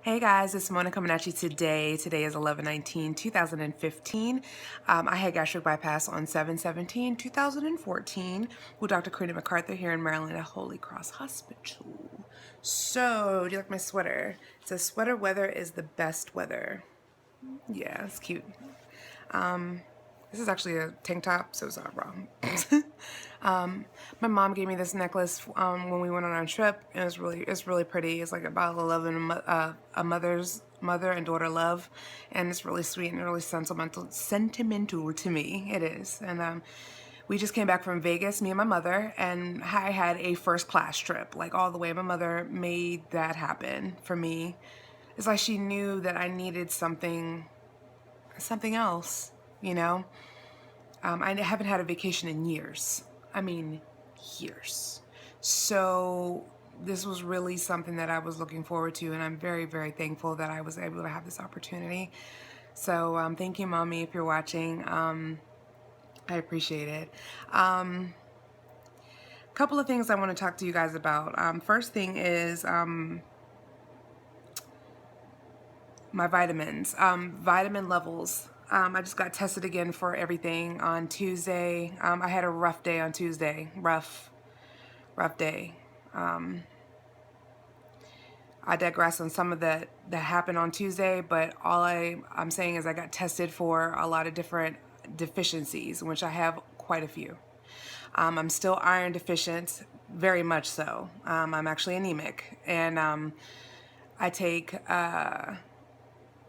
Hey guys, it's Mona coming at you today. Today is 11/19/2015. I had gastric bypass on 7/17/2014 with Dr. Karina MacArthur here in Maryland at Holy Cross Hospital. So, do you like my sweater? It says, "Sweater weather is the best weather." Yeah, it's cute. This is actually a tank top, so it's not wrong. My mom gave me this necklace when we went on our trip. It's really pretty. It's like about 11 a mother's mother and daughter love, and it's really sweet and really sentimental to me. It is, and we just came back from Vegas, me and my mother, and I had a first class trip, like all the way. My mother made that happen for me. It's like she knew that I needed something else, you know. I haven't had a vacation in years. I mean, years. So this was really something that I was looking forward to, and I'm very, very thankful that I was able to have this opportunity. So thank you, Mommy, if you're watching. I appreciate it. Couple of things I want to talk to you guys about. First thing is my vitamins, vitamin levels. I just got tested again for everything on Tuesday. I had a rough day on Tuesday. Rough day. I digress on some of that happened on Tuesday, but all I'm saying is I got tested for a lot of different deficiencies, which I have quite a few. I'm still iron deficient, very much so. I'm actually anemic, and I take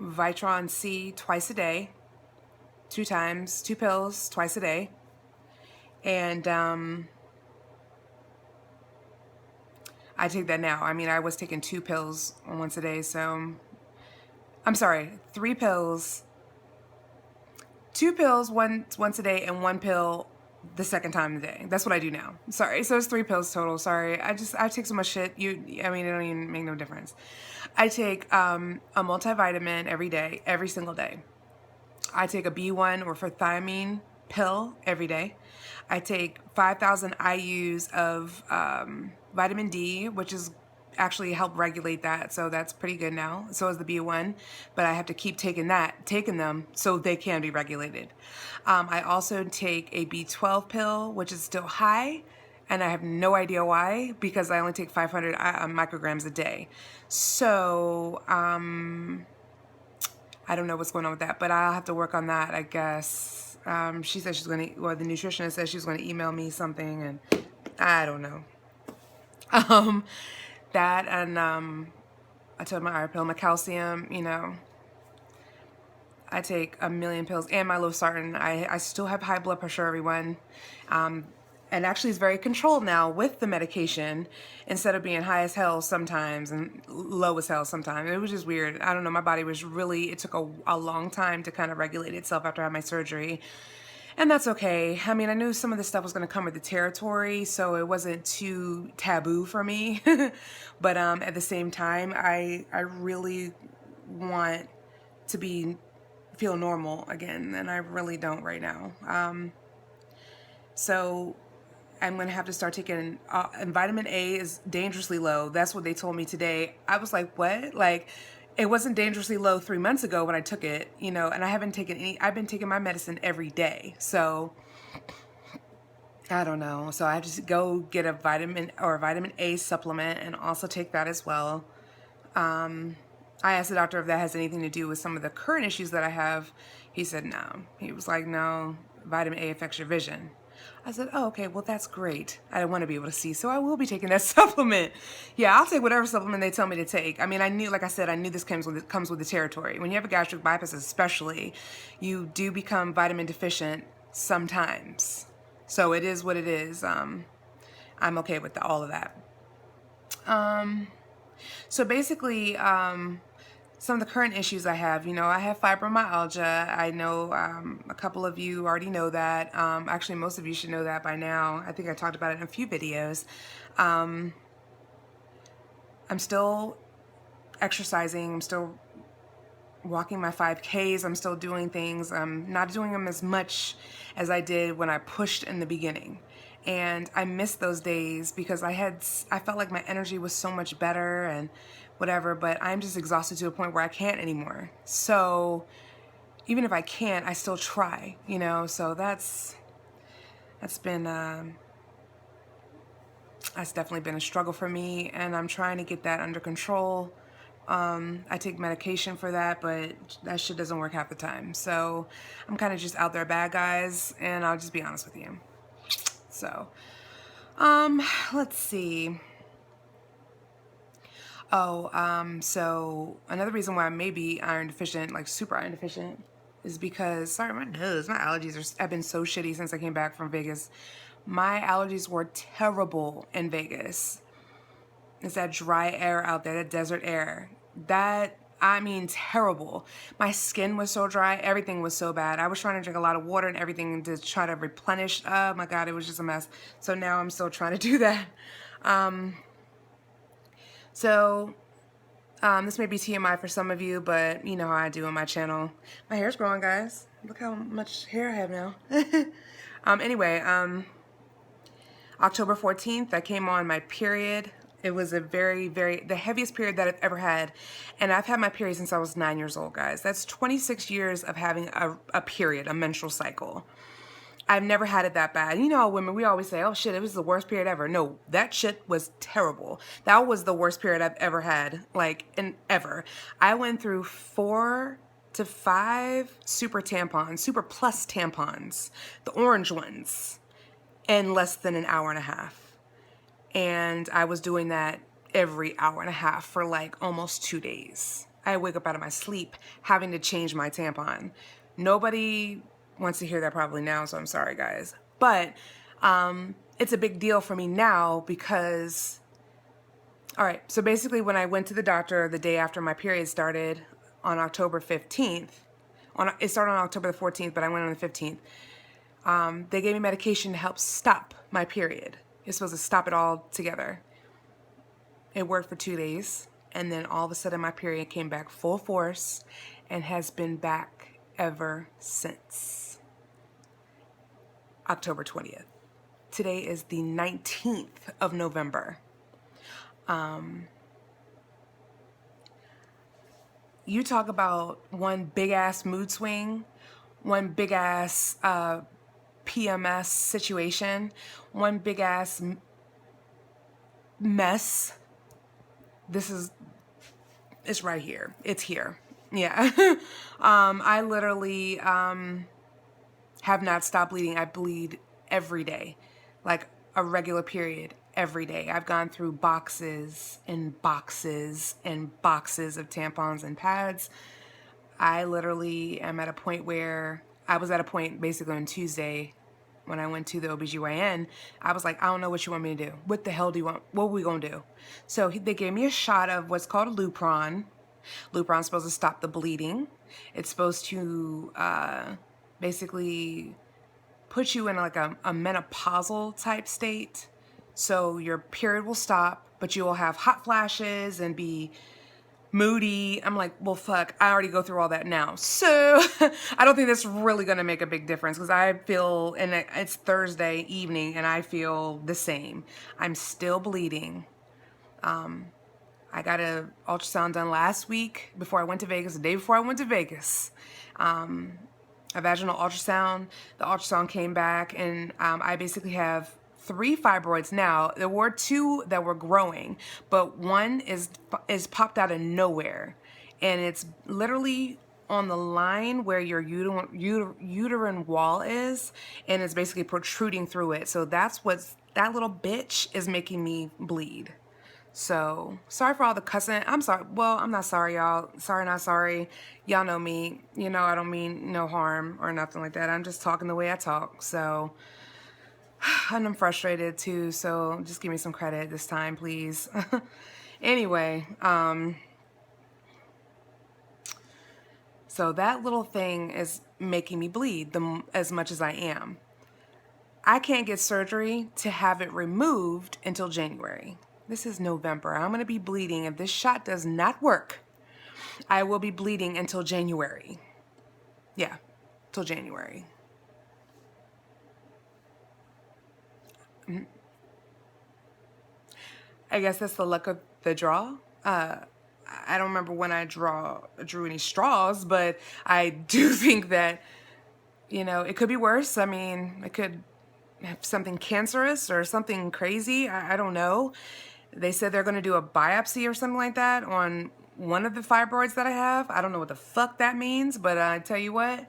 Vitron C twice a day, 2 pills twice a day, and I take that now. I mean, I was taking 2 pills once a day, so I'm sorry, 3 pills, 2 pills once a day, and 1 pill the second time of the day. That's what I do now. Sorry, so it's 3 pills total. Sorry, I take so much shit. I mean, it don't even make no difference. I take a multivitamin every day, every single day. I take a B1 or for thiamine pill every day. I take 5,000 IUs of vitamin D, which is actually help regulate that, so that's pretty good now. So is the B1, but I have to keep taking them so they can be regulated. I also take a B12 pill, which is still high, and I have no idea why, because I only take 500 micrograms a day. So I don't know what's going on with that, but I'll have to work on that, I guess. She said she's going to, or the nutritionist said she's going to email me something, and I don't know. That, and I told my iron pill, my calcium, you know. I take a million pills, and my losartan. I still have high blood pressure, everyone. And actually it's very controlled now with the medication, instead of being high as hell sometimes and low as hell sometimes. It was just weird. I don't know, my body was really, it took a long time to kind of regulate itself after I had my surgery. And that's okay. I mean, I knew some of this stuff was going to come with the territory, so it wasn't too taboo for me. But at the same time, I really want to feel normal again, and I really don't right now. So I'm going to have to start taking, and vitamin A is dangerously low. That's what they told me today. I was like, what? Like, it wasn't dangerously low 3 months ago when I took it, you know, and I haven't taken any, I've been taking my medicine every day. So I don't know. So I have to go get a vitamin A supplement and also take that as well. I asked the doctor if that has anything to do with some of the current issues that I have. He said no. He was like, no, vitamin A affects your vision. I said, oh, okay, well, that's great. I want to be able to see, so I will be taking that supplement. Yeah, I'll take whatever supplement they tell me to take. I mean, I knew, like I said, I knew this comes with the territory. When you have a gastric bypass especially, you do become vitamin deficient sometimes. So it is what it is. I'm okay with all of that. So basically, some of the current issues I have, you know, I have fibromyalgia. I know a couple of you already know that. Actually, most of you should know that by now. I think I talked about it in a few videos. I'm still exercising. I'm still walking my 5Ks. I'm still doing things. I'm not doing them as much as I did when I pushed in the beginning. And I missed those days because I felt like my energy was so much better, and whatever, but I'm just exhausted to a point where I can't anymore. So even if I can't, I still try, you know. So that's definitely been a struggle for me, and I'm trying to get that under control. I take medication for that, but that shit doesn't work half the time. So I'm kind of just out there bad guys, and I'll just be honest with you. So, let's see. Oh, so another reason why I may be iron deficient, like super iron deficient, is because, sorry, my nose, my allergies have been so shitty since I came back from Vegas. My allergies were terrible in Vegas. It's that dry air out there, that desert air. That, I mean, terrible. My skin was so dry. Everything was so bad. I was trying to drink a lot of water and everything to try to replenish. Oh my God, it was just a mess. So now I'm still trying to do that. So this may be TMI for some of you, but you know how I do on my channel. My hair's growing, guys. Look how much hair I have now. Anyway, October 14th, I came on my period. It was a the heaviest period that I've ever had. And I've had my period since I was 9 years old, guys. That's 26 years of having a period, a menstrual cycle. I've never had it that bad. You know, women, we always say, oh shit, it was the worst period ever. No, that shit was terrible. That was the worst period I've ever had, like, ever. I went through 4 to 5 super tampons, super plus tampons, the orange ones, in less than an hour and a half. And I was doing that every hour and a half for like almost 2 days. I wake up out of my sleep having to change my tampon. Nobody wants to hear that probably now, so I'm sorry, guys. But it's a big deal for me now because, all right, so basically when I went to the doctor the day after my period started on October 15th, it started on October the 14th, but I went on the 15th. They gave me medication to help stop my period. It's supposed to stop it all together. It worked for 2 days, and then all of a sudden my period came back full force and has been back ever since October 20th. Today is the 19th of November. You talk about one big ass mood swing, one big ass PMS situation, one big ass mess. It's right here. It's here. Yeah. I literally have not stopped bleeding. I bleed every day, like a regular period every day. I've gone through boxes and boxes and boxes of tampons and pads. I literally am at a point where I was at a point basically on Tuesday when I went to the OBGYN. I was like, I don't know what you want me to do. What the hell do you want? What are we going to do? So they gave me a shot of what's called Lupron. Lupron's supposed to stop the bleeding. It's supposed to basically put you in like a menopausal type state. So your period will stop, but you will have hot flashes and be moody. I'm like, well, fuck, I already go through all that now. So I don't think that's really going to make a big difference because I feel, and it's Thursday evening and I feel the same. I'm still bleeding. I got an ultrasound done last week before I went to Vegas, the day before I went to Vegas. A vaginal ultrasound. The ultrasound came back and I basically have 3 fibroids now. There were 2 that were growing, but one is popped out of nowhere. And it's literally on the line where your uterine wall is, and it's basically protruding through it. So that little bitch is making me bleed. So, sorry for all the cussing. I'm sorry. Well, I'm not sorry, y'all. Sorry, not sorry. Y'all know me. You know I don't mean no harm or nothing like that. I'm just talking the way I talk. So, and I'm frustrated too. So, just give me some credit this time, please. Anyway, so that little thing is making me bleed as much as I am. I can't get surgery to have it removed until January. This is November. I'm going to be bleeding. If this shot does not work, I will be bleeding until January. Yeah, till January. I guess that's the luck of the draw. I don't remember when I drew any straws, but I do think that, you know, it could be worse. I mean, it could have something cancerous or something crazy. I don't know. They said they're going to do a biopsy or something like that on one of the fibroids that I have. I don't know what the fuck that means, but I tell you what,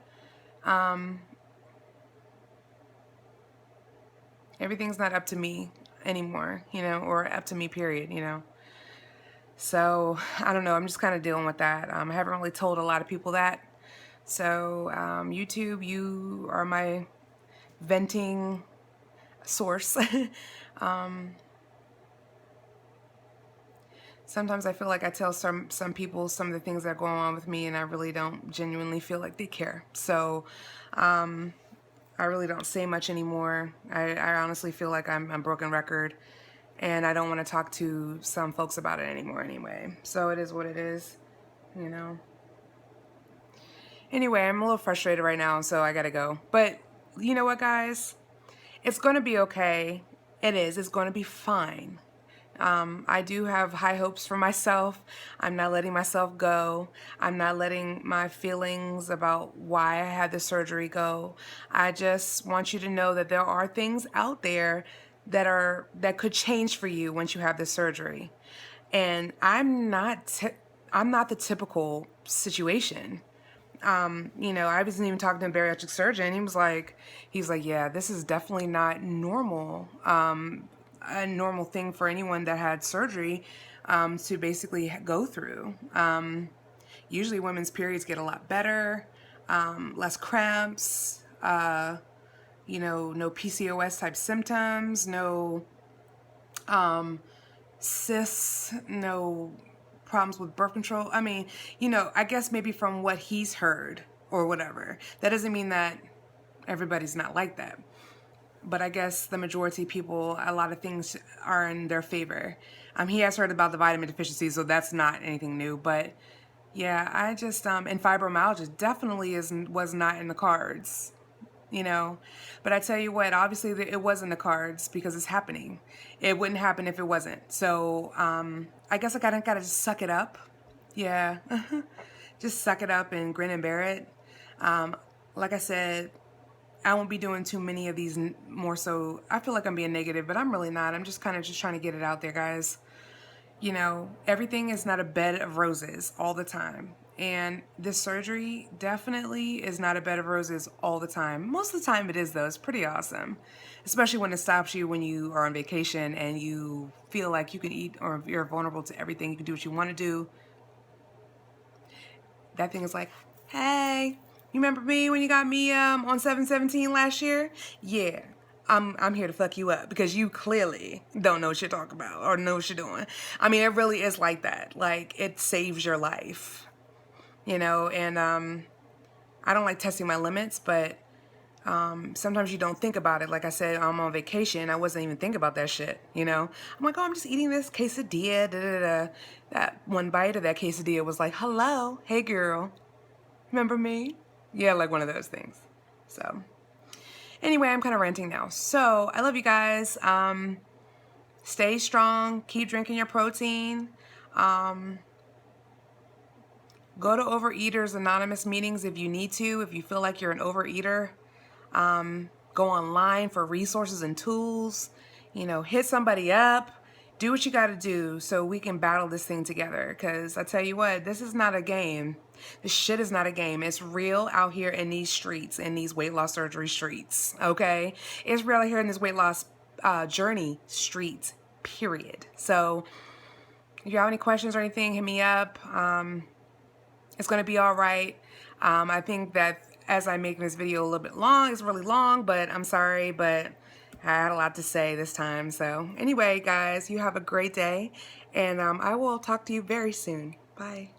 everything's not up to me anymore, you know, or up to me, period, you know. So I don't know. I'm just kind of dealing with that. I haven't really told a lot of people that. So YouTube, you are my venting source. Sometimes I feel like I tell some people some of the things that are going on with me, and I really don't genuinely feel like they care. So I really don't say much anymore. I honestly feel like I'm a broken record, and I don't want to talk to some folks about it anymore anyway. So it is what it is, you know. Anyway, I'm a little frustrated right now, so I gotta go. But you know what, guys? It's gonna be okay. It is. It's gonna be fine. I do have high hopes for myself. I'm not letting myself go. I'm not letting my feelings about why I had the surgery go. I just want you to know that there are things out there that could change for you once you have this surgery. And I'm not the typical situation. You know, I wasn't even talking to a bariatric surgeon. He's like, yeah, this is definitely not normal. A normal thing for anyone that had surgery to basically go through. Usually women's periods get a lot better, less cramps, you know, no PCOS type symptoms, no cysts, no problems with birth control. I mean, you know, I guess maybe from what he's heard or whatever. That doesn't mean that everybody's not like that. But I guess the majority of people, a lot of things are in their favor. He has heard about the vitamin deficiency, so that's not anything new. But yeah, I just, and fibromyalgia definitely was not in the cards, you know. But I tell you what, obviously it was in the cards because it's happening. It wouldn't happen if it wasn't. So I guess I gotta just suck it up. Yeah, just suck it up and grin and bear it. Like I said, I won't be doing too many of these more so. I feel like I'm being negative, but I'm really not. I'm just kind of just trying to get it out there, guys. You know, everything is not a bed of roses all the time. And this surgery definitely is not a bed of roses all the time. Most of the time it is, though. It's pretty awesome. Especially when it stops you when you are on vacation and you feel like you can eat, or you're vulnerable to everything. You can do what you want to do. That thing is like, hey, you remember me when you got me on 7/17 last year? Yeah. I'm here to fuck you up because you clearly don't know what you're talking about or know what you're doing. I mean, it really is like that. Like, it saves your life, you know. And I don't like testing my limits, but sometimes you don't think about it. Like I said, I'm on vacation. I wasn't even thinking about that shit, you know. I'm like, oh, I'm just eating this quesadilla. Da, da, da. That one bite of that quesadilla was like, hello, hey girl, remember me? Yeah, like one of those things. So anyway, I'm kind of ranting now. So I love you guys. Stay strong. Keep drinking your protein. Go to Overeaters Anonymous meetings if you need to. If you feel like you're an overeater, go online for resources and tools. You know, hit somebody up. Do what you got to do so we can battle this thing together. Because I tell you what, this is not a game. This shit is not a game. It's real out here in these streets, in these weight loss surgery streets. Okay? It's real out here in this weight loss journey streets, period. So if you have any questions or anything, hit me up. It's going to be all right. I think that as I make this video a little bit long, it's really long, but I'm sorry, but I had a lot to say this time. So anyway, guys, you have a great day, and I will talk to you very soon. Bye.